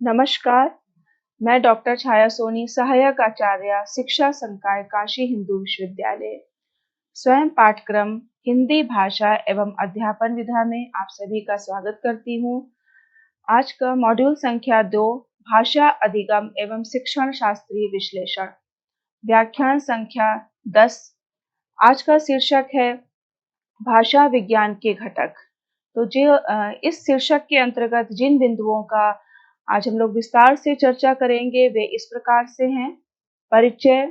नमस्कार, मैं डॉक्टर छाया सोनी, सहायक आचार्य, शिक्षा संकाय काशी हिंदू विश्वविद्यालय। स्वयं पाठ्यक्रम हिंदी भाषा एवं अध्यापन विधा में आप सभी का स्वागत करती हूँ। आज का मॉड्यूल संख्या 2 भाषा अधिगम एवं शिक्षण शास्त्रीय विश्लेषण, व्याख्यान संख्या 10। आज का शीर्षक है भाषा विज्ञान के घटक। तो इस शीर्षक के अंतर्गत जिन बिंदुओं का आज हम लोग विस्तार से चर्चा करेंगे वे इस प्रकार से हैं। परिचय,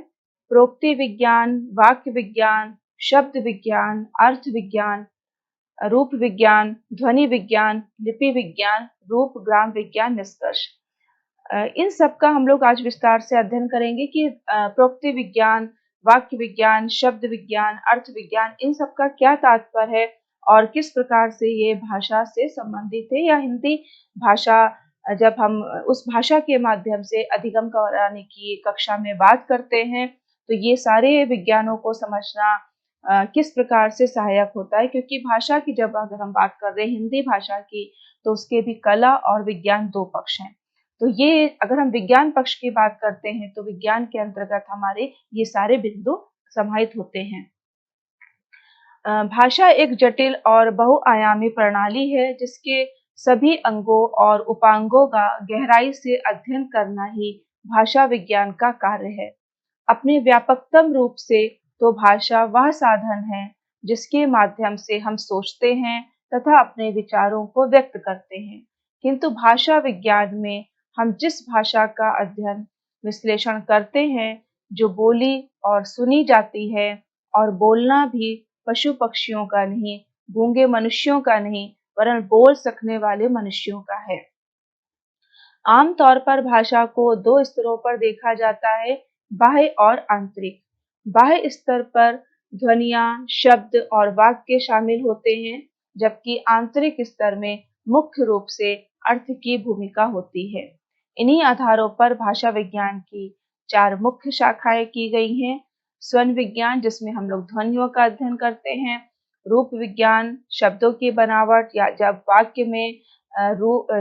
प्रोक्ति विज्ञान, वाक्य विज्ञान, शब्द विज्ञान, अर्थ विज्ञान, रूप विज्ञान, ध्वनि विज्ञान, लिपि विज्ञान, रूप ग्राम विज्ञान, निष्कर्ष। इन सब का हम लोग आज विस्तार से अध्ययन करेंगे कि प्रोक्ति विज्ञान, वाक्य विज्ञान, शब्द विज्ञान, अर्थ विज्ञान, इन सब का क्या तात्पर्य है और किस प्रकार से ये भाषा से संबंधित है, या हिंदी भाषा जब हम उस भाषा के माध्यम से अधिगम कराने की कक्षा में बात करते हैं तो ये सारे विज्ञानों को समझना किस प्रकार से सहायक होता है। क्योंकि भाषा की जब अगर हम बात कर रहे हैं हिंदी भाषा की, तो उसके भी कला और विज्ञान दो पक्ष हैं। तो ये अगर हम विज्ञान पक्ष की बात करते हैं तो विज्ञान के अंतर्गत हमारे ये सारे बिंदु समाहित होते हैं। भाषा एक जटिल और बहुआयामी प्रणाली है जिसके सभी अंगों और उपांगों का गहराई से अध्ययन करना ही भाषा विज्ञान का कार्य है। अपने व्यापकतम रूप से तो भाषा वह साधन है जिसके माध्यम से हम सोचते हैं तथा अपने विचारों को व्यक्त करते हैं। किंतु भाषा विज्ञान में हम जिस भाषा का अध्ययन विश्लेषण करते हैं, जो बोली और सुनी जाती है, और बोलना भी पशु पक्षियों का नहीं, गूंगे मनुष्यों का नहीं, वरन बोल सकने वाले मनुष्यों का है। आमतौर पर भाषा को दो स्तरों पर देखा जाता है, बाह्य और आंतरिक। बाह्य स्तर पर ध्वनियां, शब्द और वाक्य शामिल होते हैं, जबकि आंतरिक स्तर में मुख्य रूप से अर्थ की भूमिका होती है। इन्हीं आधारों पर भाषा विज्ञान की 4 मुख्य शाखाएं की गई हैं। स्वन विज्ञान, जिसमें हम लोग ध्वनियों का अध्ययन करते हैं। रूप विज्ञान, शब्दों की बनावट, या जब वाक्य में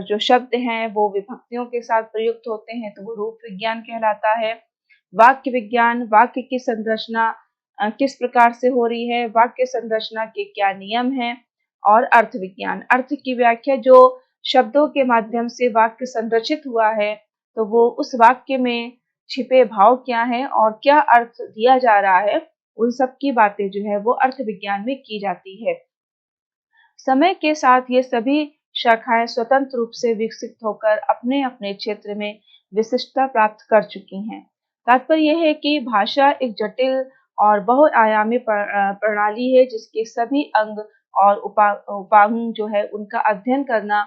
जो शब्द हैं वो विभक्तियों के साथ प्रयुक्त होते हैं तो वो रूप विज्ञान कहलाता है। वाक्य विज्ञान, वाक्य की संरचना किस प्रकार से हो रही है, वाक्य संरचना के क्या नियम हैं। और अर्थ विज्ञान, अर्थ की व्याख्या, जो शब्दों के माध्यम से वाक्य संरचित हुआ है तो वो उस वाक्य में छिपे भाव क्या हैं और क्या अर्थ दिया जा रहा है, उन सब की बातें जो है वो अर्थ विज्ञान में की जाती है। समय के साथ ये सभी शाखाएं स्वतंत्र रूप से विकसित होकर अपने अपने क्षेत्र में विशिष्टता प्राप्त कर चुकी हैं। तात्पर्य यह है कि भाषा एक जटिल और बहुआयामी प्रणाली है जिसके सभी अंग और उपांग जो है उनका अध्ययन करना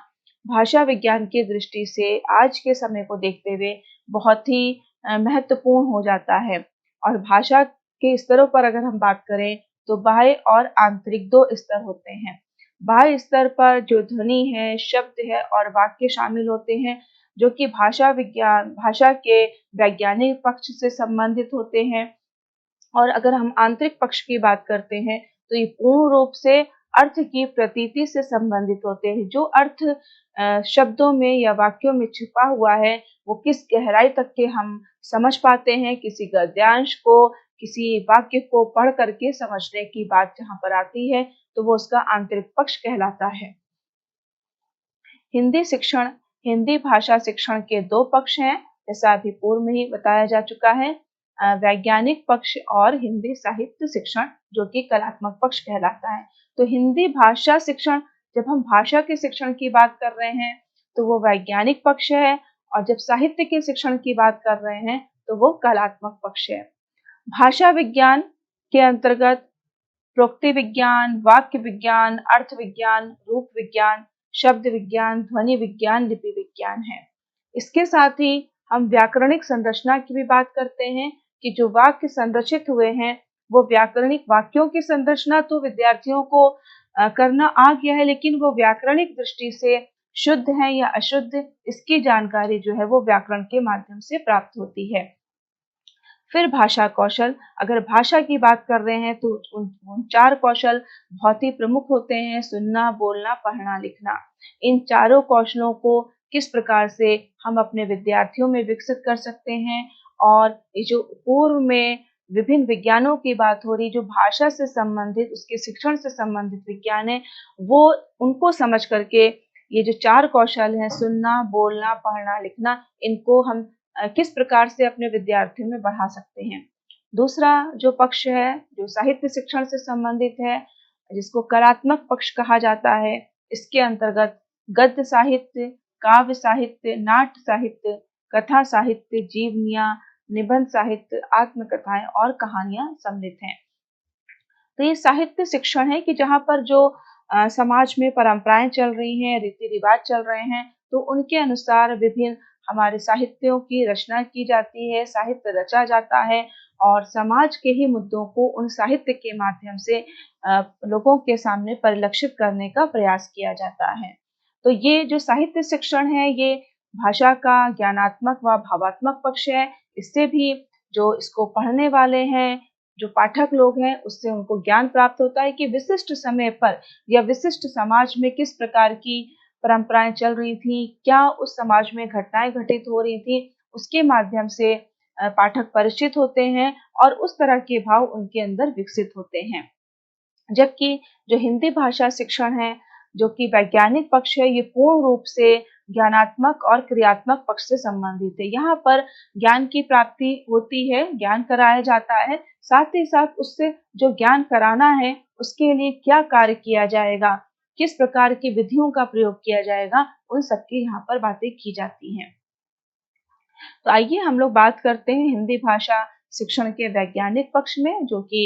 भाषा विज्ञान की दृष्टि से आज के समय को देखते हुए बहुत ही महत्वपूर्ण हो जाता है। और भाषा के स्तरों पर अगर हम बात करें तो बाह्य और आंतरिक 2 स्तर होते हैं। बाह्य स्तर पर जो ध्वनि है, शब्द है और वाक्य शामिल होते हैं, जो कि भाषा के वैज्ञानिक पक्ष से संबंधित होते हैं। और अगर हम आंतरिक पक्ष की बात करते हैं तो ये पूर्ण रूप से अर्थ की प्रतीति से संबंधित होते हैं। जो अर्थ शब्दों में या वाक्यों में छिपा हुआ है वो किस गहराई तक के हम समझ पाते हैं, किसी गद्यांश को, किसी वाक्य को पढ़ करके समझने की बात जहाँ पर आती है तो वो उसका आंतरिक पक्ष कहलाता है। हिंदी शिक्षण, हिंदी भाषा शिक्षण के 2 पक्ष हैं, जैसा अभी पूर्व में ही बताया जा चुका है। वैज्ञानिक पक्ष और हिंदी साहित्य शिक्षण, जो कि कलात्मक पक्ष कहलाता है। तो हिंदी भाषा शिक्षण, जब हम भाषा के शिक्षण की बात कर रहे हैं तो वो वैज्ञानिक पक्ष है, और जब साहित्य के शिक्षण की बात कर रहे हैं तो वो कलात्मक पक्ष है। भाषा विज्ञान के अंतर्गत प्रोक्ति विज्ञान, वाक्य विज्ञान, अर्थ विज्ञान, रूप विज्ञान, शब्द विज्ञान, ध्वनि विज्ञान, लिपि विज्ञान है। इसके साथ ही हम व्याकरणिक संरचना की भी बात करते हैं कि जो वाक्य संरचित हुए हैं वो व्याकरणिक वाक्यों की संरचना तो विद्यार्थियों को करना आ गया है, लेकिन वो व्याकरणिक दृष्टि से शुद्ध है या अशुद्ध, इसकी जानकारी जो है वो व्याकरण के माध्यम से प्राप्त होती है। फिर भाषा कौशल, अगर भाषा की बात कर रहे हैं तो उन 4 कौशल बहुत ही प्रमुख होते हैं: सुनना, बोलना, पढ़ना, लिखना। इन चारों कौशलों को किस प्रकार से हम अपने विद्यार्थियों में विकसित कर सकते हैं। और ये जो पूर्व में विभिन्न विज्ञानों की बात हो रही, जो भाषा से संबंधित, उसके शिक्षण से संबंधित विज्ञान है, वो उनको समझ करके ये जो 4 कौशल हैं, सुनना, बोलना, पढ़ना, लिखना, इनको हम किस प्रकार से अपने विद्यार्थियों में बढ़ा सकते हैं। दूसरा जो पक्ष है, जो साहित्य शिक्षण से संबंधित है, जिसको कलात्मक पक्ष कहा जाता है, इसके अंतर्गत गद्य साहित्य, काव्य साहित्य, नाट्य साहित्य, कथा साहित्य, जीवनियाँ, निबंध साहित्य, आत्मकथाएं और कहानियां सम्मिलित हैं। तो ये साहित्य शिक्षण है कि जहाँ पर जो समाज में परंपराएं चल रही हैं, रीति रिवाज चल रहे हैं, तो उनके अनुसार विभिन्न हमारे साहित्यों की रचना की जाती है, साहित्य रचा जाता है और समाज के ही मुद्दों को उन साहित्य के माध्यम से लोगों के सामने परिलक्षित करने का प्रयास किया जाता है। तो ये जो साहित्य शिक्षण है, ये भाषा का ज्ञानात्मक व भावात्मक पक्ष है। इससे भी जो इसको पढ़ने वाले हैं, जो पाठक लोग हैं, उससे उनको ज्ञान प्राप्त होता है कि विशिष्ट समय पर या विशिष्ट समाज में किस प्रकार की परंपराएं चल रही थी, क्या उस समाज में घटनाएं घटित हो रही थी, उसके माध्यम से पाठक परिचित होते हैं और उस तरह के भाव उनके अंदर विकसित होते हैं। जबकि जो हिंदी भाषा शिक्षण है, जो कि वैज्ञानिक पक्ष है, ये पूर्ण रूप से ज्ञानात्मक और क्रियात्मक पक्ष से संबंधित है। यहाँ पर ज्ञान की प्राप्ति होती है, ज्ञान कराया जाता है, साथ ही साथ उससे जो ज्ञान कराना है, उसके लिए क्या कार्य किया जाएगा, किस प्रकार की विधियों का प्रयोग किया जाएगा, उन सबकी यहाँ पर बातें की जाती हैं। तो आइए हम लोग बात करते हैं हिंदी भाषा शिक्षण के वैज्ञानिक पक्ष में, जो कि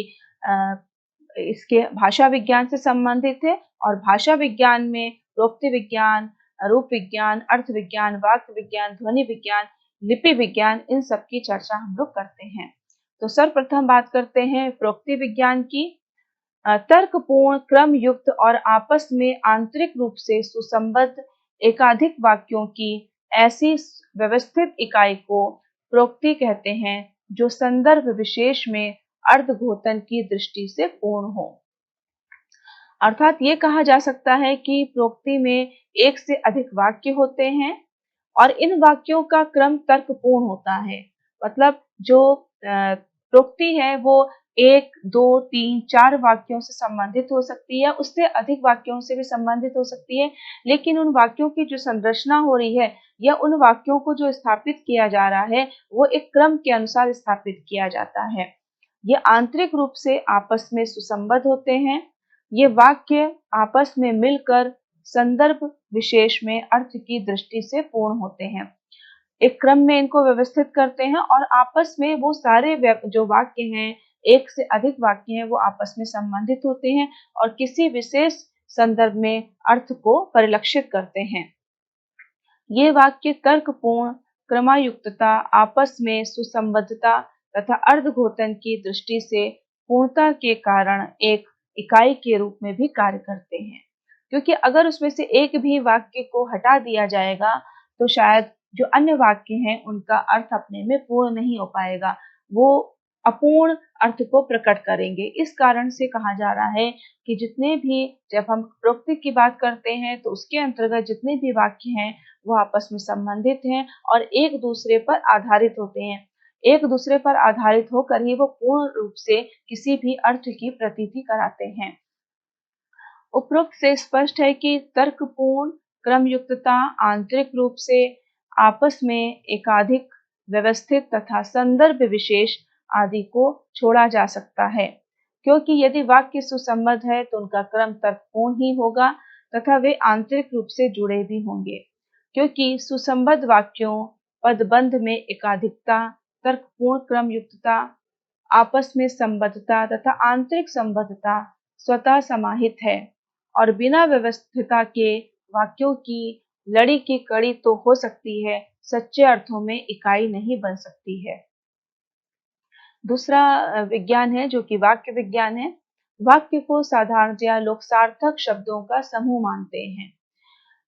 इसके भाषा विज्ञान से संबंधित है। और भाषा विज्ञान में प्रोक्ति विज्ञान, रूप विज्ञान, अर्थ विज्ञान, वाक्य विज्ञान, ध्वनि विज्ञान, लिपि विज्ञान, इन सब की चर्चा हम लोग करते हैं। तो सर्वप्रथम बात करते हैं प्रोक्ति विज्ञान की। तर्कपूर्ण, क्रम युक्त और आपस में आंतरिक रूप से सुसंबद्ध एकाधिक वाक्यों की ऐसी व्यवस्थित इकाई को प्रोक्ति कहते हैं, जो संदर्भ विशेष में अर्धघोतन की दृष्टि से पूर्ण हो। अर्थात ये कहा जा सकता है कि प्रोक्ति में एक से अधिक वाक्य होते हैं और इन वाक्यों का क्रम तर्कपूर्ण होता है। मतलब जो प्रोक्ति है वो 1, 2, 3, 4 वाक्यों से संबंधित हो सकती है, उससे अधिक वाक्यों से भी संबंधित हो सकती है, लेकिन उन वाक्यों की जो संरचना हो रही है या उन वाक्यों को जो स्थापित किया जा रहा है, वो एक क्रम के अनुसार स्थापित किया जाता है। ये आंतरिक रूप से आपस में सुसंबद्ध होते हैं। ये वाक्य आपस में मिलकर संदर्भ विशेष में अर्थ की दृष्टि से पूर्ण होते हैं। एक क्रम में इनको व्यवस्थित करते हैं और आपस में वो सारे जो वाक्य हैं, एक से अधिक वाक्य हैं, वो आपस में संबंधित होते हैं और किसी विशेष संदर्भ में अर्थ को परिलक्षित करते हैं। ये वाक्य तर्कपूर्ण, क्रमायुक्तता, आपस में सुसंबद्धता तथा अर्धघोतन की दृष्टि से पूर्णता के कारण एक इकाई के रूप में भी कार्य करते हैं। क्योंकि अगर उसमें से एक भी वाक्य को हटा दिया जाएगा, तो शायद जो अन्य वाक्य हैं उनका अर्थ अपने में पूर्ण नहीं हो पाएगा, वो अपूर्ण अर्थ को प्रकट करेंगे। इस कारण से कहा जा रहा है कि जितने भी, जब हम प्रोक्ति की बात करते हैं, तो उसके अंतर्गत जितने भी वाक्य हैं वो आपस में संबंधित हैं और एक दूसरे पर आधारित होते हैं। एक दूसरे पर आधारित होकर ही वो पूर्ण रूप से किसी भी अर्थ की प्रतीति कराते हैं। उपरोक्त से स्पष्ट है कि तर्कपूर्ण, क्रमयुक्तता, आंतरिक रूप से आपस में एकाधिक व्यवस्थित तथा संदर्भ विशेष आदि को छोड़ा जा सकता है, क्योंकि यदि वाक्य सुसंबद्ध है तो उनका क्रम तर्कपूर्ण ही होगा तथा वे आंतरिक रूप से जुड़े भी होंगे। क्योंकि सुसंबद्ध वाक्यों, पदबंध में एकाधिकता, तर्कपूर्ण क्रमयुक्तता, आपस में संबद्धता तथा आंतरिक संबद्धता स्वतः समाहित है और बिना व्यवस्थितता के वाक्यों की लड़ी की कड़ी तो हो सकती है, सच्चे अर्थों में इकाई नहीं बन सकती है। दूसरा विज्ञान है जो कि वाक्य विज्ञान है। वाक्य को साधारणतया लोग सार्थक शब्दों का समूह मानते हैं,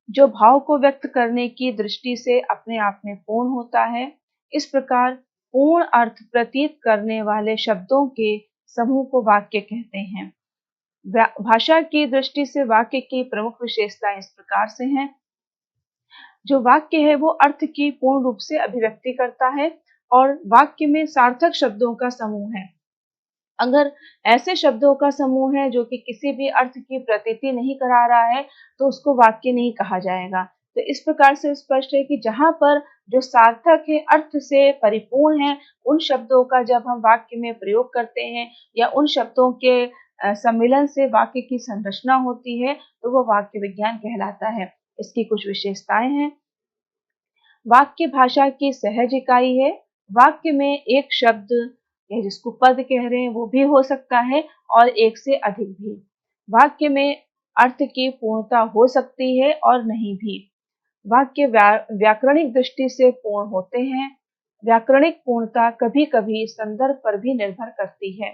जो भाव को व्यक्त करने की दृष्टि से अपने आप में पूर्ण होता है। इस प्रकार पूर्ण अर्थ प्रतीत करने वाले शब्दों के समूह को वाक्य कहते हैं। भाषा की दृष्टि से वाक्य की प्रमुख विशेषताएं इस प्रकार से हैं। जो वाक्य है वो अर्थ की पूर्ण रूप से अभिव्यक्ति करता है और वाक्य में सार्थक शब्दों का समूह है। अगर ऐसे शब्दों का समूह है जो कि किसी भी अर्थ की प्रतीति नहीं करा रहा है, तो उसको वाक्य नहीं कहा जाएगा। तो इस प्रकार से स्पष्ट है कि जहाँ पर जो सार्थक है, अर्थ से परिपूर्ण है, उन शब्दों का जब हम वाक्य में प्रयोग करते हैं या उन शब्दों के सम्मिलन से वाक्य की संरचना होती है, तो वो वाक्य विज्ञान कहलाता है। इसकी कुछ विशेषताएं हैं। वाक्य भाषा की सहज इकाई है। वाक्य में एक शब्द या जिसको पद कह रहे हैं वो भी हो सकता है और एक से अधिक भी। वाक्य में अर्थ की पूर्णता हो सकती है और नहीं भी। वाक्य व्याकरणिक दृष्टि से पूर्ण होते हैं। व्याकरणिक पूर्णता कभी-कभी संदर्भ पर भी निर्भर करती है।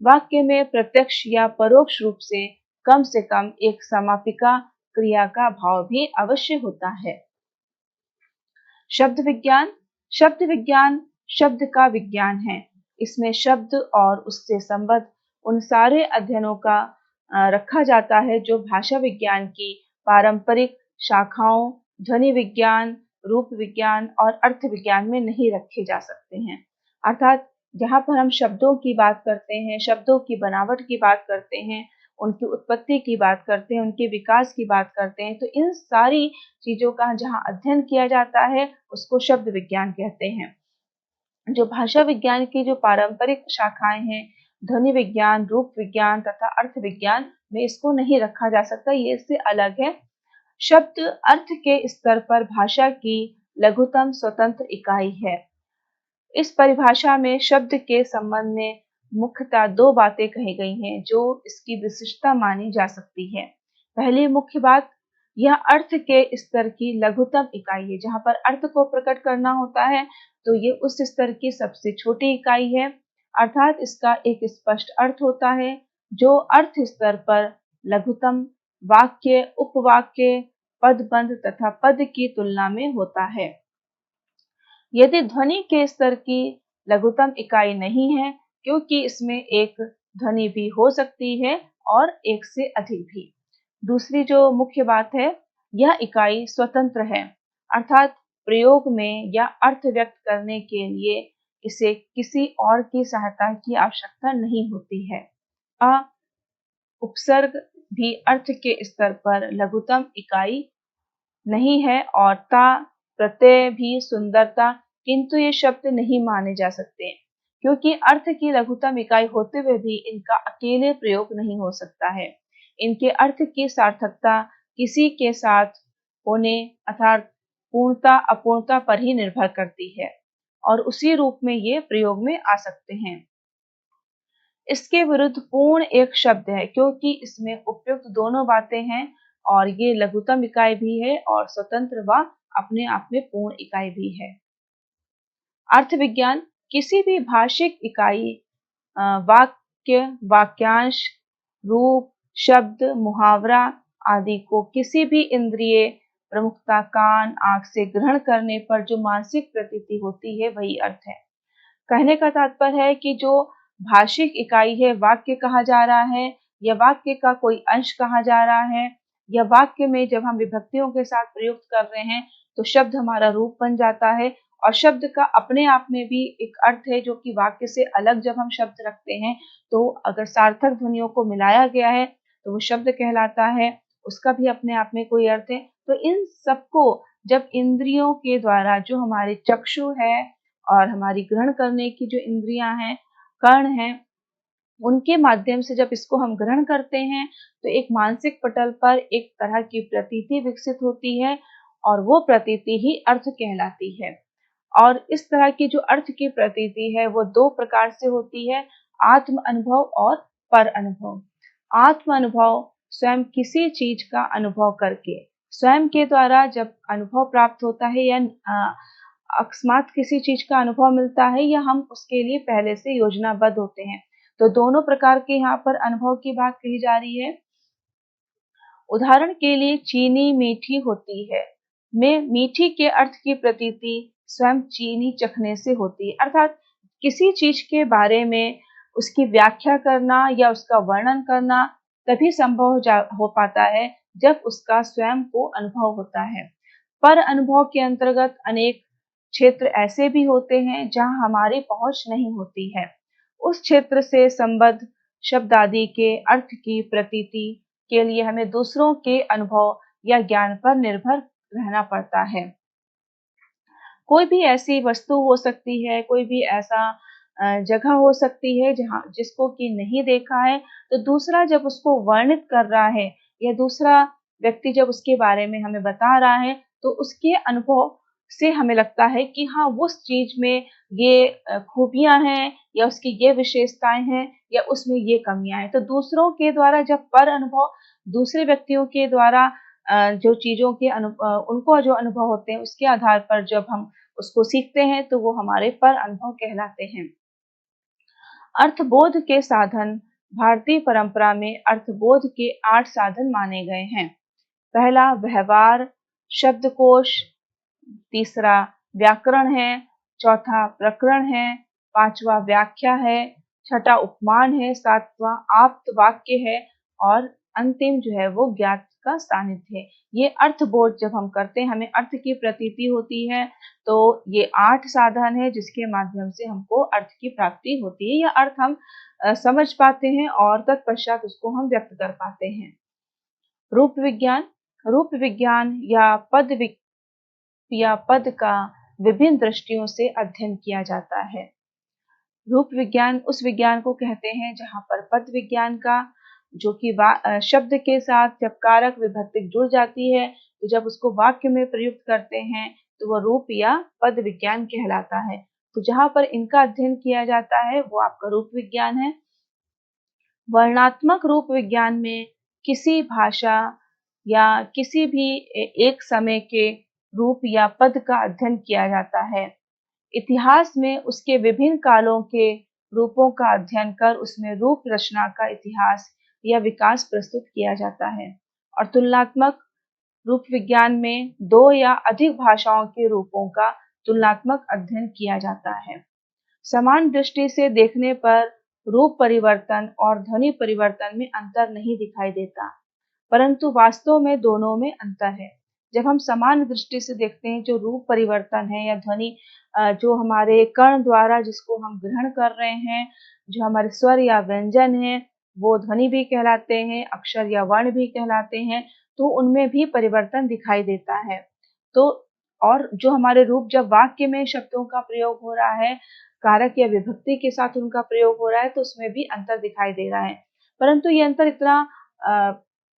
वाक्य में प्रत्यक्ष या परोक्ष रूप से कम एक समापिका क्रिया का भाव भी अवश्य होता है। शब्द विज्ञान। शब्द विज्ञान शब्द का विज्ञान है। इसमें शब्द और उससे संबद्ध उन सारे अध्ययनों का रखा जाता है जो भाषा विज्ञान की पारंपरिक शाखाओं ध्वनि विज्ञान, रूप विज्ञान और अर्थ विज्ञान में नहीं रखे जा सकते हैं। अर्थात जहाँ पर हम शब्दों की बात करते हैं, शब्दों की बनावट की बात करते हैं, उनकी उत्पत्ति की बात करते हैं, उनके विकास की बात करते हैं, तो इन सारी चीज़ों का जहाँ अध्ययन किया जाता है उसको शब्द विज्ञान कहते हैं। जो भाषा विज्ञान की जो पारंपरिक शाखाएं हैं, ध्वनि विज्ञान, रूप विज्ञान तथा अर्थ विज्ञान में इसको नहीं रखा जा सकता, ये इससे अलग है। शब्द अर्थ के स्तर पर भाषा की लघुतम स्वतंत्र इकाई है। इस परिभाषा में शब्द के संबंध में मुख्यतः दो बातें कही गई हैं जो इसकी विशिष्टता मानी जा सकती है। पहली मुख्य बात, यह अर्थ के स्तर की लघुतम इकाई है। जहाँ पर अर्थ को प्रकट करना होता है तो ये उस स्तर की सबसे छोटी इकाई है, अर्थात इसका एक स्पष्ट अर्थ होता है जो अर्थ स्तर पर लघुतम वाक्य, उपवाक्य, पदबंध तथा पद की तुलना में होता है। यदि ध्वनि के स्तर की लघुतम इकाई नहीं है, क्योंकि इसमें एक ध्वनि भी हो सकती है और एक से अधिक भी। दूसरी जो मुख्य बात है, यह इकाई स्वतंत्र है, अर्थात प्रयोग में या अर्थ व्यक्त करने के लिए इसे किसी और की सहायता की आवश्यकता नहीं होती है। अ उपसर्ग भी अर्थ के स्तर पर लघुतम इकाई नहीं है और ता प्रत्यय भी सुंदरता, किंतु ये शब्द नहीं माने जा सकते क्योंकि अर्थ की लघुतम इकाई होते हुए भी इनका अकेले प्रयोग नहीं हो सकता है। इनके अर्थ की सार्थकता किसी के साथ होने अर्थात पूर्णता अपूर्णता पर ही निर्भर करती है और उसी रूप में ये प्रयोग में आ सकते हैं। इसके विरुद्ध पूर्ण एक शब्द है क्योंकि इसमें उपयुक्त दोनों बातें हैं और ये लघुतम इकाई भी है और स्वतंत्र व अपने आप में पूर्ण इकाई भी है। अर्थ विज्ञान किसी भी भाषिक इकाई वाक्य, वाक्यांश, रूप, शब्द, मुहावरा आदि को किसी भी इंद्रिय प्रमुखता कान, आँख से ग्रहण करने पर जो मानसिक प्रतीति होती है वही अर्थ है। कहने का तात्पर्य है कि जो भाषिक इकाई है, वाक्य कहा जा रहा है या वाक्य का कोई अंश कहा जा रहा है या वाक्य में जब हम विभक्तियों के साथ प्रयुक्त कर रहे हैं तो शब्द हमारा रूप बन जाता है और शब्द का अपने आप में भी एक अर्थ है जो कि वाक्य से अलग जब हम शब्द रखते हैं तो अगर सार्थक ध्वनियों को मिलाया गया है तो वो शब्द कहलाता है, उसका भी अपने आप में कोई अर्थ है। तो इन सबको जब इंद्रियों के द्वारा जो हमारे चक्षु है और हमारी ग्रहण करने की जो इंद्रियां हैं, कर्ण हैं, उनके माध्यम से जब इसको हम ग्रहण करते हैं तो एक मानसिक पटल पर एक तरह की प्रतीति विकसित होती है और वो प्रतीति ही अर्थ कहलाती है। और इस तरह की जो अर्थ की प्रतीति है वो दो प्रकार से होती है, आत्म अनुभव और पर अनुभव। आत्म अनुभव स्वयं किसी चीज का अनुभव करके, स्वयं के द्वारा जब अनुभव प्राप्त होता है या अकस्मात किसी चीज का अनुभव मिलता है या हम उसके लिए पहले से योजनाबद्ध होते हैं, तो दोनों प्रकार के यहाँ पर अनुभव की बात कही जा रही है। उदाहरण के लिए चीनी मीठी होती है में मीठी के अर्थ की प्रतीति स्वयं चीनी चखने से होती है, अर्थात किसी चीज के बारे में उसकी व्याख्या करना या उसका वर्णन करना तभी संभव हो पाता है जब उसका स्वयं को अनुभव होता है। पर अनुभव के अंतर्गत अनेक क्षेत्र ऐसे भी होते हैं जहां हमारी पहुंच नहीं होती है। उस क्षेत्र से संबद्ध शब्द आदि के अर्थ की प्रतीति के लिए हमें दूसरों के अनुभव या ज्ञान पर निर्भर रहना पड़ता है। कोई भी ऐसी वस्तु हो सकती है, कोई भी ऐसा जगह हो सकती है जहाँ जिसको कि नहीं देखा है, तो दूसरा जब उसको वर्णित कर रहा है या दूसरा व्यक्ति जब उसके बारे में हमें बता रहा है, तो उसके अनुभव से हमें लगता है कि हाँ, उस चीज़ में ये खूबियाँ हैं या उसकी ये विशेषताएँ हैं या उसमें ये कमियाँ हैं। तो दूसरों के द्वारा जब पर अनुभव दूसरे व्यक्तियों के द्वारा जो चीज़ों के उनको जो अनुभव होते हैं, उसके आधार पर जब हम उसको सीखते हैं, तो वो हमारे पर अनुभव कहलाते हैं। अर्थबोध के साधन भारतीय परंपरा में अर्थबोध के 8 साधन माने गए हैं। पहला व्यवहार, शब्दकोश, तीसरा व्याकरण है, चौथा प्रकरण है, पांचवा व्याख्या है, छठा उपमान है, सातवां आप्त वाक्य है और अंतिम जो है वो ज्ञात का सानिध्य है। ये अर्थबोध जब हम करते हैं, हमें अर्थ की प्रतीति होती है, तो ये 8 साधन है जिसके माध्यम से हमको अर्थ की प्राप्ति होती है या अर्थ हम समझ पाते हैं और तत्पश्चात उसको हम व्यक्त कर पाते हैं। रूप विज्ञान, रूप विज्ञान या पद का विभिन्न दृष्टियों से अध्ययन किया जाता है। रूप विज्ञान उस विज्ञान को कहते हैं जहाँ पर पद विज्ञान का जो कि शब्द के साथ जब कारक विभक्ति जुड़ जाती है, तो जब उसको वाक्य में प्रयुक्त करते हैं तो वह रूप या पद विज्ञान कहलाता है। तो जहाँ पर इनका अध्ययन किया जाता है वो आपका रूप विज्ञान है। वर्णात्मक रूप विज्ञान में किसी भाषा या किसी भी एक समय के रूप या पद का अध्ययन किया जाता है। इतिहास में उसके विभिन्न कालों के रूपों का अध्ययन कर उसमें रूप रचना का इतिहास या विकास प्रस्तुत किया जाता है। और तुलनात्मक रूप विज्ञान में 2 या अधिक भाषाओं के रूपों का तुलनात्मक अध्ययन किया जाता है। समान दृष्टि से देखने पर रूप परिवर्तन और ध्वनि परिवर्तन में अंतर नहीं दिखाई देता, परंतु वास्तव में दोनों में अंतर है। जब हम समान दृष्टि से देखते हैं, जो रूप परिवर्तन है या ध्वनि जो हमारे कर्ण द्वारा जिसको हम ग्रहण कर रहे हैं, जो हमारे स्वर या व्यंजन हैं, वो ध्वनि भी कहलाते हैं, अक्षर या वर्ण भी कहलाते हैं, तो उनमें भी परिवर्तन दिखाई देता है। तो और जो हमारे रूप जब वाक्य में शब्दों का प्रयोग हो रहा है, कारक या विभक्ति के साथ उनका प्रयोग हो रहा है, तो उसमें भी अंतर दिखाई दे रहा है। परंतु ये अंतर इतना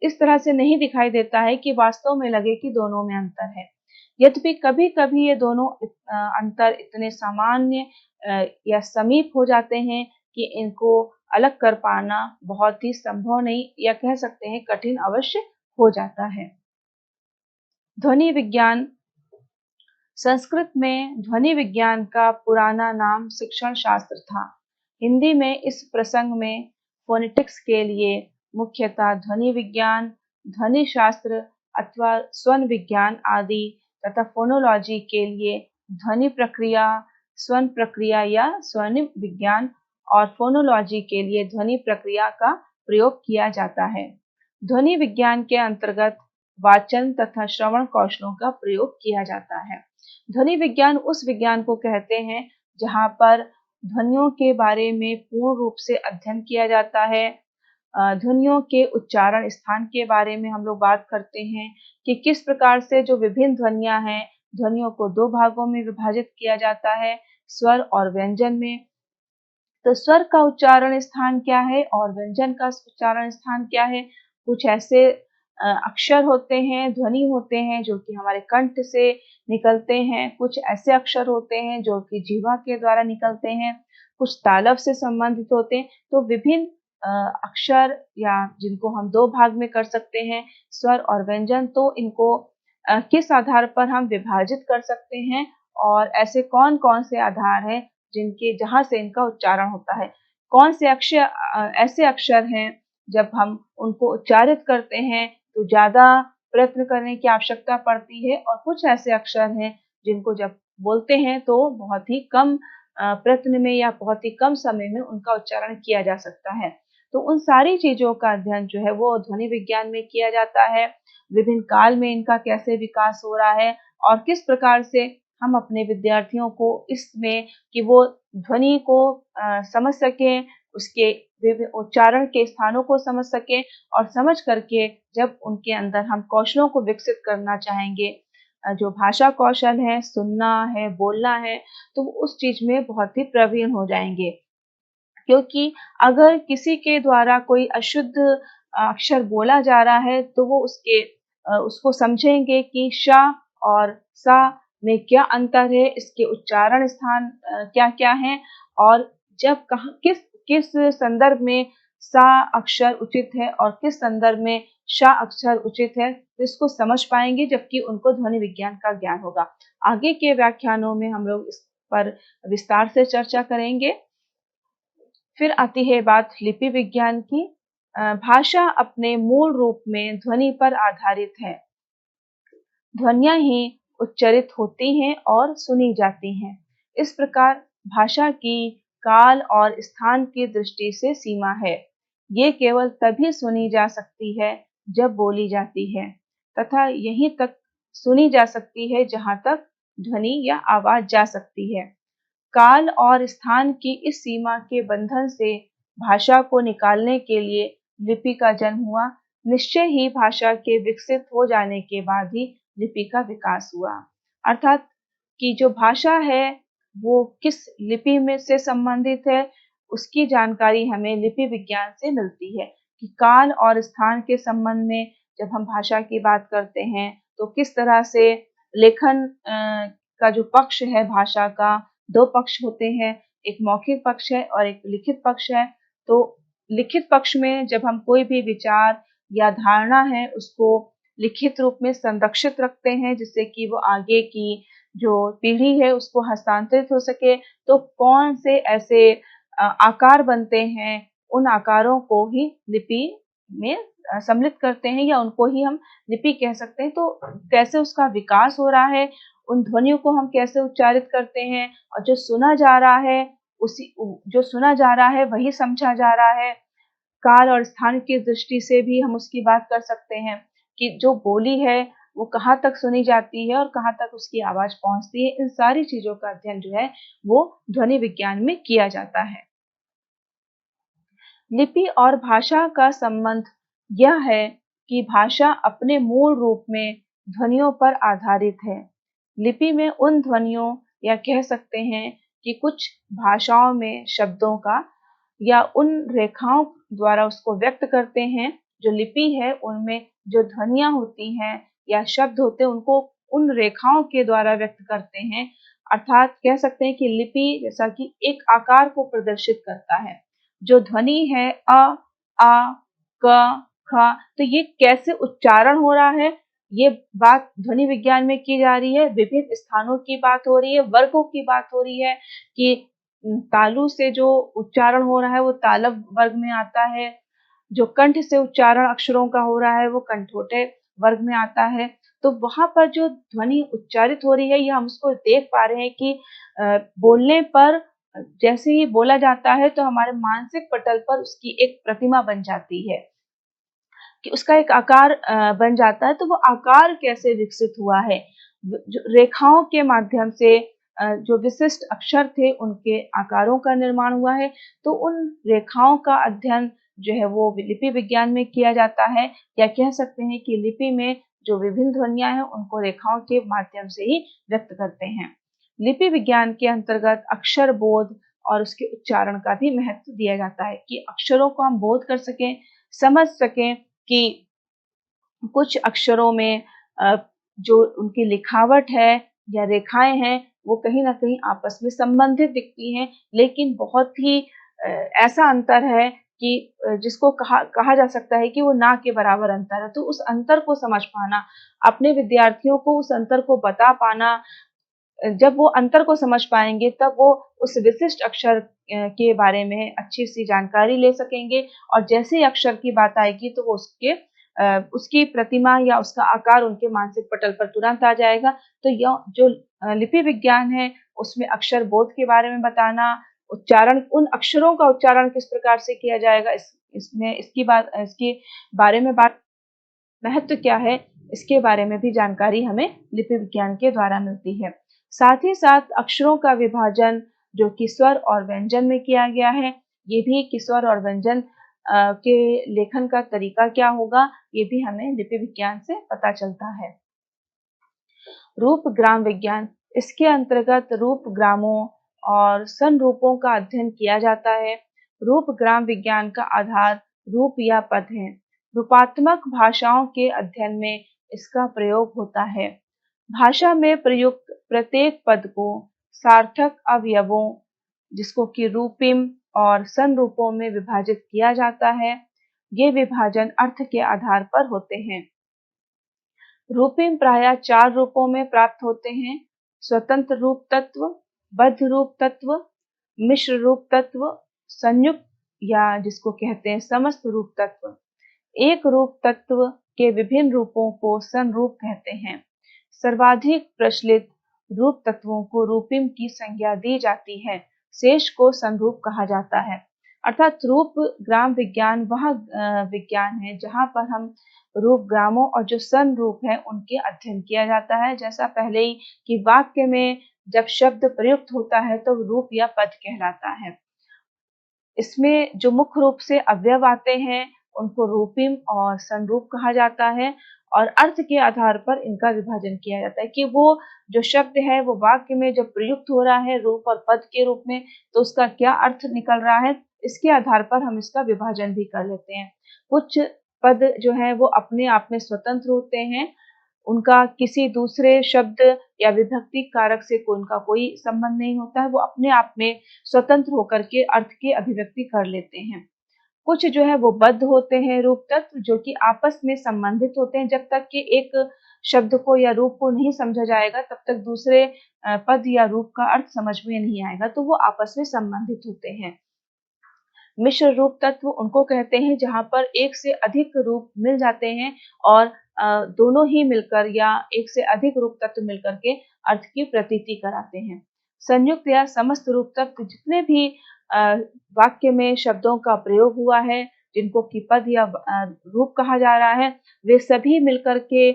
इस तरह से नहीं दिखाई देता है कि वास्तव में लगे कि दोनों में अंतर है। यद्यपि कभी-कभी ये दोनों अंतर इतने सामान्य या समीप हो जाते हैं कि इनको अलग कर पाना बहुत ही संभव नहीं या कह सकते हैं कठिन अवश्य हो जाता है। ध्वनि विज्ञान संस्कृत में ध्वनि विज्ञान का पुराना नाम शिक्षण शास्त्र था। हिंदी में इस प्रसंग में फोनेटिक्स के लिए मुख्यतः ध्वनि विज्ञान, ध्वनि शास्त्र अथवा स्वन विज्ञान आदि तथा फोनोलॉजी के लिए ध्वनि प्रक्रिया, स्वन प्रक्रिया या स्वर्णिम विज्ञान और फोनोलॉजी के लिए ध्वनि प्रक्रिया का प्रयोग किया जाता है। ध्वनि विज्ञान के अंतर्गत वाचन तथा श्रवण कौशलों का प्रयोग किया जाता है। ध्वनि विज्ञान उस विज्ञान को कहते हैं जहाँ पर ध्वनियों के बारे में पूर्ण रूप से अध्ययन किया जाता है। ध्वनियों के उच्चारण स्थान के बारे में हम लोग बात करते हैं कि किस प्रकार से जो विभिन्न ध्वनियाँ हैं, ध्वनियों को 2 भागों में विभाजित किया जाता है, स्वर और व्यंजन में। तो स्वर का उच्चारण स्थान क्या है और व्यंजन का उच्चारण स्थान क्या है? कुछ ऐसे अक्षर होते हैं, ध्वनि होते हैं जो कि हमारे कंठ से निकलते हैं, कुछ ऐसे अक्षर होते हैं जो कि जीवा के द्वारा निकलते हैं, कुछ तालव से संबंधित होते हैं। तो विभिन्न अक्षर या जिनको हम 2 भाग में कर सकते हैं, स्वर और व्यंजन, तो इनको किस आधार पर हम विभाजित कर सकते हैं और ऐसे कौन-कौन से आधार हैं जिनके जहाँ से इनका उच्चारण होता है। कौन से ऐसे अक्षर हैं जब हम उनको उच्चारित करते हैं तो ज़्यादा प्रयत्न करने की आवश्यकता पड़ती है और कुछ ऐसे अक्षर हैं जिनको जब बोलते हैं तो बहुत ही कम प्रयत्न में या बहुत ही कम समय में उनका उच्चारण किया जा सकता है। तो उन सारी चीज़ों का अध्ययन जो है वो ध्वनि विज्ञान में किया जाता है। विभिन्न काल में इनका कैसे विकास हो रहा है, और किस प्रकार से हम अपने विद्यार्थियों को इसमें कि वो ध्वनि को समझ सकें, उसके उच्चारण के स्थानों को समझ सकें और समझ करके जब उनके अंदर हम कौशलों को विकसित करना चाहेंगे, जो भाषा कौशल है, सुनना है, बोलना है, तो वो उस चीज़ में बहुत ही प्रवीण हो जाएँगे। क्योंकि अगर किसी के द्वारा कोई अशुद्ध अक्षर बोला जा रहा है तो वो उसको समझेंगे कि श और सा में क्या अंतर है, इसके उच्चारण स्थान क्या-क्या हैं और जब कहाँ किस किस संदर्भ में सा अक्षर उचित है और किस संदर्भ में श अक्षर उचित है, तो इसको समझ पाएँगे जबकि उनको ध्वनि विज्ञान का ज्ञान होगा। आगे के व्याख्यानों में हम लोग इस पर विस्तार से चर्चा करेंगे। फिर आती है बात लिपि विज्ञान की। भाषा अपने मूल रूप में ध्वनि पर आधारित है। ध्वनियाँ ही उच्चरित होती हैं और सुनी जाती हैं। इस प्रकार भाषा की काल और स्थान की दृष्टि से सीमा है। ये केवल तभी सुनी जा सकती है जब बोली जाती है तथा यहीं तक सुनी जा सकती है जहाँ तक ध्वनि या आवाज़ जा सकती है। काल और स्थान की इस सीमा के बंधन से भाषा को निकालने के लिए लिपि का जन्म हुआ। निश्चय ही भाषा के विकसित हो जाने के बाद ही लिपि का विकास हुआ। अर्थात कि जो भाषा है वो किस लिपि में से संबंधित है, उसकी जानकारी हमें लिपि विज्ञान से मिलती है कि काल और स्थान के संबंध में जब हम भाषा की बात करते हैं तो किस तरह से लेखन का जो पक्ष है भाषा का, 2 पक्ष होते हैं, एक मौखिक पक्ष है और एक लिखित पक्ष है। तो लिखित पक्ष में जब हम कोई भी विचार या धारणा है उसको लिखित रूप में संरक्षित रखते हैं जिससे कि वो आगे की जो पीढ़ी है उसको हस्तांतरित हो सके, तो कौन से ऐसे आकार बनते हैं, उन आकारों को ही लिपि में सम्मिलित करते हैं या उनको ही हम लिपि कह सकते हैं। तो कैसे उसका विकास हो रहा है, उन ध्वनियों को हम कैसे उच्चारित करते हैं और जो सुना जा रहा है जो सुना जा रहा है वही समझा जा रहा है। काल और स्थान की दृष्टि से भी हम उसकी बात कर सकते हैं कि जो बोली है वो कहाँ तक सुनी जाती है और कहाँ तक उसकी आवाज़ पहुँचती है। इन सारी चीज़ों का अध्ययन जो है वो ध्वनि विज्ञान में किया जाता है। लिपि और भाषा का संबंध यह है कि भाषा अपने मूल रूप में ध्वनियों पर आधारित है। लिपि में उन ध्वनियों या कह सकते हैं कि कुछ भाषाओं में शब्दों का या उन रेखाओं द्वारा उसको व्यक्त करते हैं। जो लिपि है उनमें जो ध्वनियाँ होती हैं या शब्द होते हैं उनको उन रेखाओं के द्वारा व्यक्त करते हैं। अर्थात कह सकते हैं कि लिपि जैसा कि एक आकार को प्रदर्शित करता है। जो ध्वनि है आ, क, ख, तो ये कैसे उच्चारण हो रहा है, ये बात ध्वनि विज्ञान में की जा रही है। विभिन्न स्थानों की बात हो रही है, वर्गों की बात हो रही है कि तालु से जो उच्चारण हो रहा है वो तालव वर्ग में आता है, जो कंठ से उच्चारण अक्षरों का हो रहा है वो कंठोटे वर्ग में आता है। तो वहाँ पर जो ध्वनि उच्चारित हो रही है ये हम उसको देख पा रहे हैं कि बोलने पर जैसे ही बोला जाता है तो हमारे मानसिक पटल पर उसकी एक प्रतिमा बन जाती है कि उसका एक आकार बन जाता है। तो वो आकार कैसे विकसित हुआ है, जो रेखाओं के माध्यम से जो विशिष्ट अक्षर थे उनके आकारों का निर्माण हुआ है। तो उन रेखाओं का अध्ययन जो है वो लिपि विज्ञान में किया जाता है या कह सकते हैं कि लिपि में जो विभिन्न ध्वनियाँ हैं उनको रेखाओं के माध्यम से ही व्यक्त करते हैं। लिपि विज्ञान के अंतर्गत अक्षर बोध और उसके उच्चारण का भी महत्व दिया जाता है कि अक्षरों को हम बोध कर सकें, समझ सकें कि कुछ अक्षरों में जो उनकी लिखावट है या रेखाएँ हैं वो कहीं न कहीं आपस में संबंधित दिखती हैं, लेकिन बहुत ही ऐसा अंतर है कि जिसको कहा जा सकता है कि वो ना के बराबर अंतर है। तो उस अंतर को समझ पाना, अपने विद्यार्थियों को उस अंतर को बता पाना, जब वो अंतर को समझ पाएँगे तब वो उस विशिष्ट अक्षर के बारे में अच्छी-सी जानकारी ले सकेंगे और जैसे ही अक्षर की बात आएगी तो वो उसकी प्रतिमा या उसका आकार उनके मानसिक पटल पर तुरंत आ जाएगा। तो यह जो लिपि विज्ञान है उसमें अक्षर बोध के बारे में बताना, उच्चारण उन अक्षरों का उच्चारण किस प्रकार से किया जाएगा इसके बारे में बात महत्व क्या है, इसके बारे में भी जानकारी हमें लिपि विज्ञान के द्वारा मिलती है। साथ ही साथ अक्षरों का विभाजन जो कि स्वर और व्यंजन में किया गया है, ये भी कि स्वर और व्यंजन के लेखन का तरीका क्या होगा, ये भी हमें लिपि विज्ञान से पता चलता है। रूप ग्राम विज्ञान, इसके अंतर्गत रूप ग्रामों और संरूपों का अध्ययन किया जाता है। रूप ग्राम विज्ञान का आधार रूप या पद है। रूपात्मक भाषाओं के अध्ययन में इसका प्रयोग होता है। भाषा में प्रयुक्त प्रत्येक पद को सार्थक अवयवों जिसको कि रूपिम और संरूपों में विभाजित किया जाता है। ये विभाजन अर्थ के आधार पर होते हैं। रूपिम प्रायः 4 रूपों में प्राप्त होते हैं: स्वतंत्र रूप तत्व, बद्ध रूप तत्व, मिश्र रूप तत्व, संयुक्त या जिसको कहते हैं समस्त रूप तत्व। एक रूप तत्व के विभिन्न रूपों को संरूप कहते हैं। सर्वाधिक प्रचलित रूप तत्वों को रूपिम की संज्ञा दी जाती है, शेष को संरूप कहा जाता है। अर्थात रूप ग्राम विज्ञान वह विज्ञान है जहाँ पर हम रूप ग्रामों और जो संरूप है उनके अध्ययन किया जाता है। जैसा पहले ही कि वाक्य में जब शब्द प्रयुक्त होता है तो रूप या पद कहलाता है। इसमें जो मुख्य रूप से अवयव आते हैं उनको रूपिम और संरूप कहा जाता है और अर्थ के आधार पर इनका विभाजन किया जाता है कि वो जो शब्द है वो वाक्य में जब प्रयुक्त हो रहा है रूप और पद के रूप में तो उसका क्या अर्थ निकल रहा है, इसके आधार पर हम इसका विभाजन भी कर लेते हैं। कुछ पद जो है वो अपने आप में स्वतंत्र होते हैं, उनका किसी दूसरे शब्द या विभक्ति कारक से उनका कोई संबंध नहीं होता है, वो अपने आप में स्वतंत्र होकर के अर्थ की अभिव्यक्ति कर लेते हैं। कुछ जो है वो बद्ध होते हैं रूप तत्व जो कि आपस में संबंधित होते हैं। जब तक कि एक शब्द को या रूप को नहीं समझा जाएगा तब तक दूसरे पद या रूप का अर्थ समझ में नहीं आएगा, तो वो आपस में संबंधित होते हैं। मिश्र रूप तत्व उनको कहते हैं जहाँ पर एक से अधिक रूप मिल जाते हैं और दोनों ही मिलकर या एक से अधिक रूप तत्व मिलकर के अर्थ की प्रतीति कराते हैं। संयुक्त या समस्त रूप तत्व जितने भी वाक्य में शब्दों का प्रयोग हुआ है जिनको कि पद या रूप कहा जा रहा है, वे सभी मिलकर के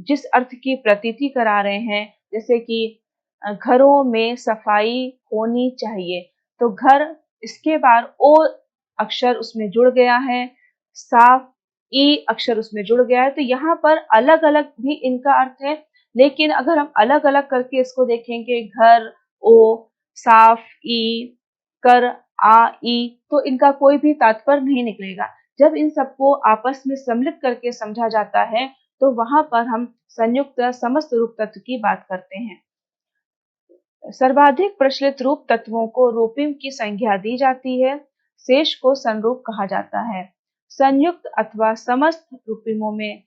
जिस अर्थ की प्रतीति करा रहे हैं, जैसे कि घरों में सफाई होनी चाहिए, तो घर इसके बाद ओ अक्षर उसमें जुड़ गया है, साफ ई अक्षर उसमें जुड़ गया है, तो यहाँ पर अलग अलग भी इनका अर्थ है। लेकिन अगर हम अलग अलग करके इसको देखेंगे घर ओ साफ ई कर आ ई, तो इनका कोई भी तात्पर्य नहीं निकलेगा। जब इन सबको आपस में सम्मिलित करके समझा जाता है तो वहां पर हम संयुक्त समस्त रूप तत्व की बात करते हैं। सर्वाधिक प्रचलित रूप तत्वों को रूपिम की संज्ञा दी जाती है, शेष को संरूप कहा जाता है। संयुक्त अथवा समस्त रूपिमों में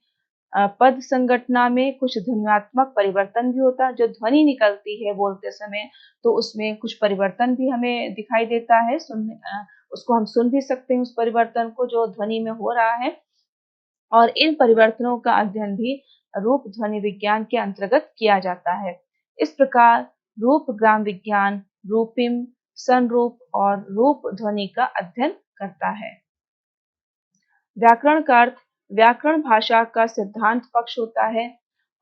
पद संगठना में कुछ ध्वन्यात्मक परिवर्तन भी होता है। जो ध्वनि निकलती है बोलते समय तो उसमें कुछ परिवर्तन भी हमें दिखाई देता है, उसको हम सुन भी सकते हैं उस परिवर्तन को जो ध्वनि में हो रहा है। और इन परिवर्तनों का अध्ययन भी रूप ध्वनि विज्ञान के अंतर्गत किया जाता है। इस प्रकार रूप ग्राम विज्ञान रूपिम, संरूप और रूप ध्वनि का अध्ययन करता है। व्याकरण का अर्थ, व्याकरण भाषा का सिद्धांत पक्ष होता है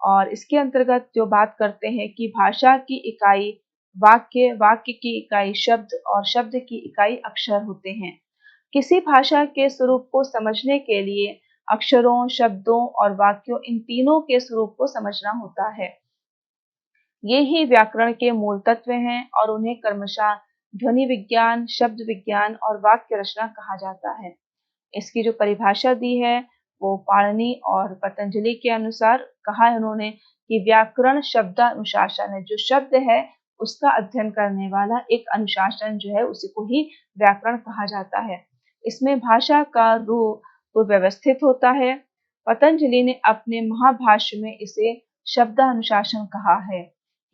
और इसके अंतर्गत जो बात करते हैं कि भाषा की इकाई वाक्य, वाक्य की इकाई शब्द और शब्द की इकाई अक्षर होते हैं। किसी भाषा के स्वरूप को समझने के लिए अक्षरों, शब्दों और वाक्यों इन तीनों के स्वरूप को समझना होता है। ये ही व्याकरण के मूल तत्व हैं और उन्हें क्रमशः ध्वनि विज्ञान, शब्द विज्ञान और वाक्य रचना कहा जाता है। इसकी जो परिभाषा दी है वो पाणिनि और पतंजलि के अनुसार कहा है उन्होंने कि व्याकरण शब्दानुशासन है। जो शब्द है उसका अध्ययन करने वाला एक अनुशासन जो है उसी को ही व्याकरण कहा जाता है। इसमें भाषा का रूप व्यवस्थित होता है। पतंजलि ने अपने महाभाष्य में इसे शब्दानुशासन कहा है।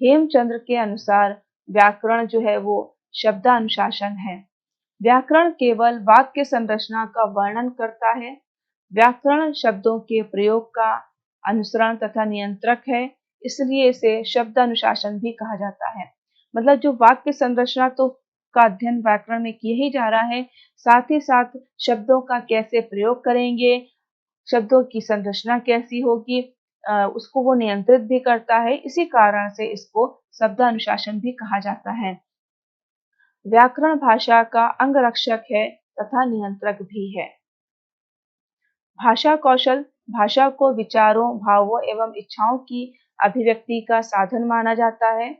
हेमचंद्र के अनुसार व्याकरण जो है वो शब्दानुशासन है। व्याकरण केवल वाक्य संरचना का वर्णन करता है। व्याकरण शब्दों के प्रयोग का अनुसरण तथा नियंत्रक है, इसलिए इसे शब्दानुशासन भी कहा जाता है। मतलब जो वाक्य संरचना तो का अध्ययन व्याकरण में किया ही जा रहा है, साथ ही साथ शब्दों का कैसे प्रयोग करेंगे, शब्दों की संरचना कैसी होगी, उसको वो नियंत्रित भी करता है। इसी कारण से इसको शब्दानुशासन भी कहा जाता है। व्याकरण भाषा का अंगरक्षक है तथा नियंत्रक भी है। भाषा कौशल भाषा को विचारों, भावों एवं इच्छाओं की अभिव्यक्ति का साधन माना जाता है।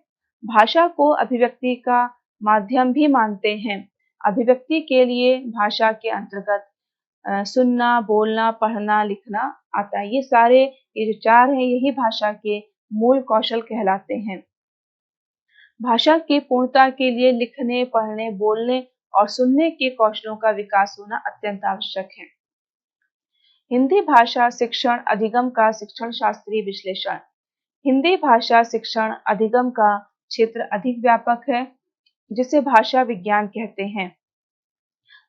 भाषा को अभिव्यक्ति का माध्यम भी मानते हैं। अभिव्यक्ति के लिए भाषा के अंतर्गत सुनना, बोलना, पढ़ना, लिखना आता है। ये जो चार हैं, यही भाषा के मूल कौशल कहलाते हैं। भाषा की पूर्णता के लिए लिखने, पढ़ने, बोलने और सुनने के कौशलों का विकास होना अत्यंत आवश्यक है। हिंदी भाषा शिक्षण अधिगम का शिक्षण शास्त्रीय विश्लेषण। हिंदी भाषा शिक्षण अधिगम का क्षेत्र अधिक व्यापक है, जिसे भाषा विज्ञान कहते हैं।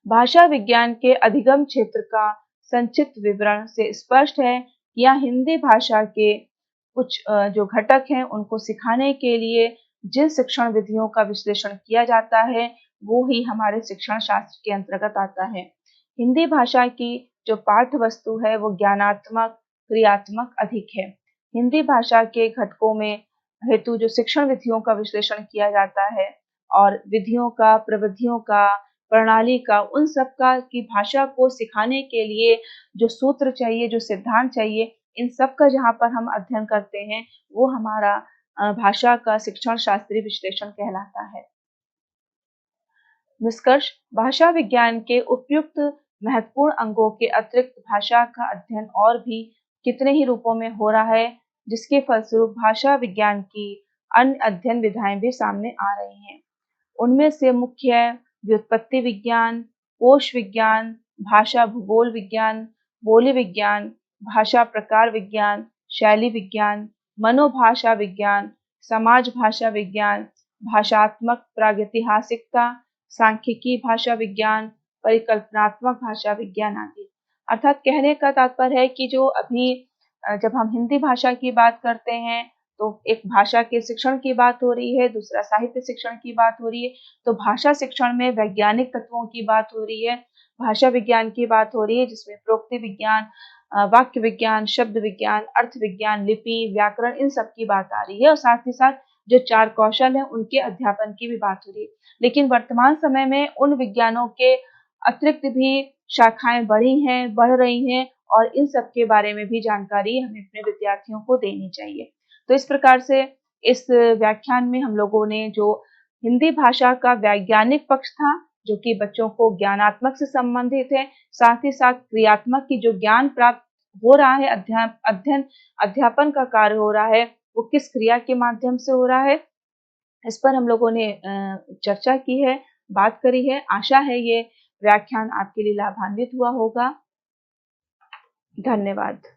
भाषा विज्ञान के अधिगम क्षेत्र का संक्षिप्त विवरण से स्पष्ट है कि यहाँ हिंदी भाषा के कुछ जो घटक हैं, उनको सिखाने के लिए जिन शिक्षण विधियों का विश्लेषण किया जाता है, वो ही हमारे शिक्षण शास्त्र के अंतर्गत आता है। हिंदी भाषा की जो पाठ्य वस्तु है, वो ज्ञानात्मक, क्रियात्मक अधिक है। हिंदी भाषा के घटकों में हेतु जो शिक्षण विधियों का विश्लेषण किया जाता है और विधियों का, प्रविधियों का, प्रणाली का, उन सब का कि भाषा को सिखाने के लिए जो सूत्र चाहिए, जो सिद्धांत चाहिए, इन सब का जहाँ पर हम अध्ययन करते हैं, वो हमारा भाषा का शिक्षण शास्त्रीय विश्लेषण कहलाता है। निष्कर्ष, भाषा विज्ञान के उपयुक्त महत्वपूर्ण अंगों के अतिरिक्त भाषा का अध्ययन और भी कितने ही रूपों में हो रहा है, जिसके फलस्वरूप भाषा विज्ञान की अन्य अध्ययन विधाएं भी सामने आ रही हैं। उनमें से मुख्य है व्युत्पत्ति विज्ञान, कोश विज्ञान, भाषा भूगोल विज्ञान, बोली विज्ञान, भाषा प्रकार विज्ञान, शैली विज्ञान, मनोभाषा विज्ञान, समाज भाषा विज्ञान, भाषात्मक प्रागैतिहासिकता, सांख्यिकी भाषा विज्ञान, परिकल्पनात्मक भाषा विज्ञान आदि। अर्थात कहने का तात्पर्य है कि जो अभी जब हम हिंदी भाषा की बात करते हैं, तो एक भाषा के शिक्षण की बात हो रही है, दूसरा साहित्य शिक्षण की बात हो रही है। तो भाषा शिक्षण में वैज्ञानिक तत्वों की बात हो रही है, भाषा विज्ञान की बात हो रही है, जिसमें प्रोक्ति विज्ञान, वाक्य विज्ञान, शब्द विज्ञान, अर्थ विज्ञान, लिपि, व्याकरण, इन सब की बात आ रही है और साथ ही साथ जो चार कौशल हैं, उनके अध्यापन की भी बात हो रही है। लेकिन वर्तमान समय में उन विज्ञानों के अतिरिक्त भी शाखाएं बढ़ी हैं, बढ़ रही हैं और इन सब के बारे में भी जानकारी हमें अपने विद्यार्थियों को देनी चाहिए। तो इस प्रकार से इस व्याख्यान में हम लोगों ने जो हिंदी भाषा का वैज्ञानिक पक्ष था, जो कि बच्चों को ज्ञानात्मक से संबंधित है, साथ ही साथ क्रियात्मक की जो ज्ञान प्राप्त हो रहा है, अध्ययन अध्यापन का कार्य हो रहा है, वो किस क्रिया के माध्यम से हो रहा है, इस पर हम लोगों ने चर्चा की है, बात करी है। आशा है ये व्याख्यान आपके लिए लाभान्वित हुआ होगा। धन्यवाद।